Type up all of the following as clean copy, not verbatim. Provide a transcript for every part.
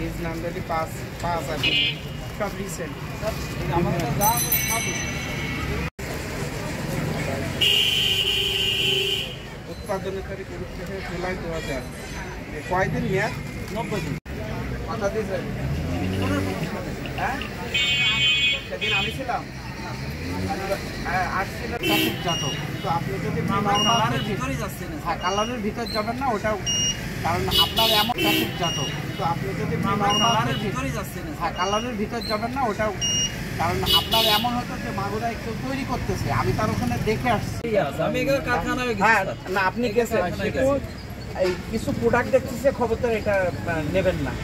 নিজ নাম যদি পাঁচ আছে সব রিসেন্ট উৎপাদনের তারিখ 29 জুলাই 2000। কয়দিন মেয়াদ? 90 দিন। কথা দিয়েছেন? হ্যাঁ, সেদিন আমি ছিলাম। আসছিল ট্রাফিক জাতক, তো আপনি যদি কালারের ভিতরে যাচ্ছেন, হ্যাঁ কালারের ভিতর যাবেন না, ওটা কারণ আপনার এমন ট্রাফিক জাতক, তো আপনি যদি কালারের ভিতরে যাচ্ছেন, হ্যাঁ কালারের ভিতর যাবেন না, ওটা কারণ আপনার এমন হতো যে মাগুরায় কেউ তৈরি করতেছে, আমি তার ওখানে দেখে আসছি। হ্যাঁ না, আপনি গেছেন, এই কিছু প্রোডাক্ট দেখতেছে, খবরদার এটা নেবেন না।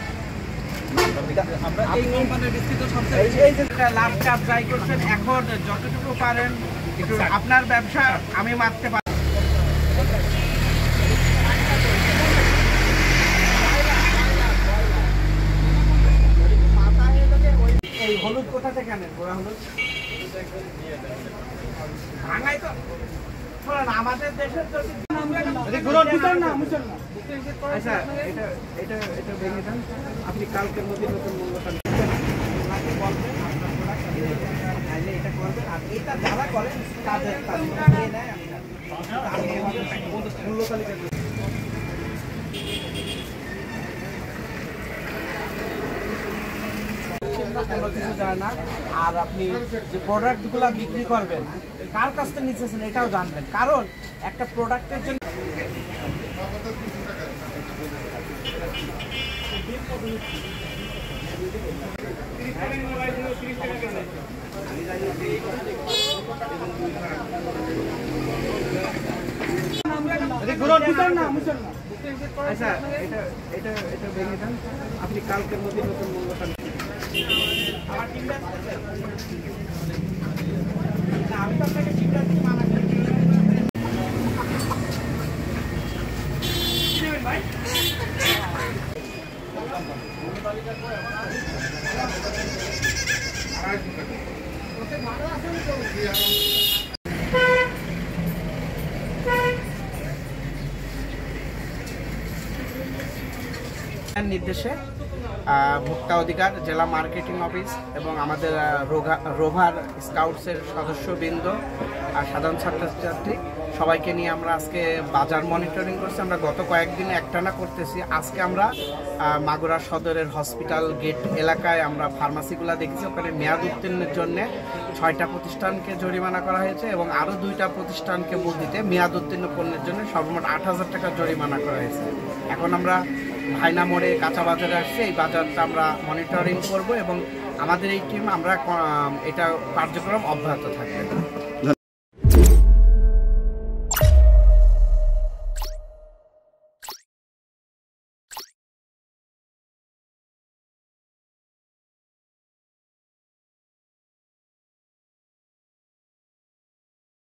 লাভ কাপ ট্রাই করছেন, এখন যতটুকু পারেন একটু আপনার ব্যবসা আমি মারতে পারি। এই হলুদ কোথা থেকে আনেন? গোড়া হলুদ ভাঙাই তো আমাদের দেশের আচ্ছা, এটা ভেঙে দেন, আপনি কালকের মধ্যে নতুন মূল্য বলবেন, আপনার প্রোডাক্ট এটা করবেন, আর এটা যারা করেন তাদের মূল্য তালিকা কোনো কিছু যায় না। আর আপনি যে প্রোডাক্টগুলো বিক্রি করবেন কার কাছ থেকে নিচ্ছেন এটাও জানবেন, কারণ একটা প্রোডাক্টের জন্য আচ্ছা, এটা ভেঙে দেন, আপনি কালকের মধ্যে নতুন মূল্য আমি তো আপনাকে চিন্তা মানা করি ভাই। নির্দেশে ভোক্তা অধিকার জেলা মার্কেটিং অফিস এবং আমাদের রোভার স্কাউটসের সদস্যবৃন্দ আর সাধারণ ছাত্রছাত্রী সবাইকে নিয়ে আমরা আজকে বাজার মনিটরিং করছি। আমরা গত কয়েকদিন একটানা করতেছি। আজকে আমরা মাগুরা সদরের হসপিটাল গেট এলাকায় আমরা ফার্মাসিগুলো দেখেছি, ওখানে মেয়াদ উত্তীর্ণের জন্য 6টা প্রতিষ্ঠানকে জরিমানা করা হয়েছে এবং আরও 2টা প্রতিষ্ঠানকে বর্ধিতে মেয়াদ উত্তীর্ণ পণ্যের জন্য সর্বমোট 8,000 টাকা জরিমানা করা হয়েছে। এখন আমরা ভাইনা মোড়ে কাঁচা বাজারে আসছে, এই বাজারটা আমরা মনিটরিং করব এবং আমাদের এই টিম আমরা এটা কার্যক্রম অব্যাহত থাকবে।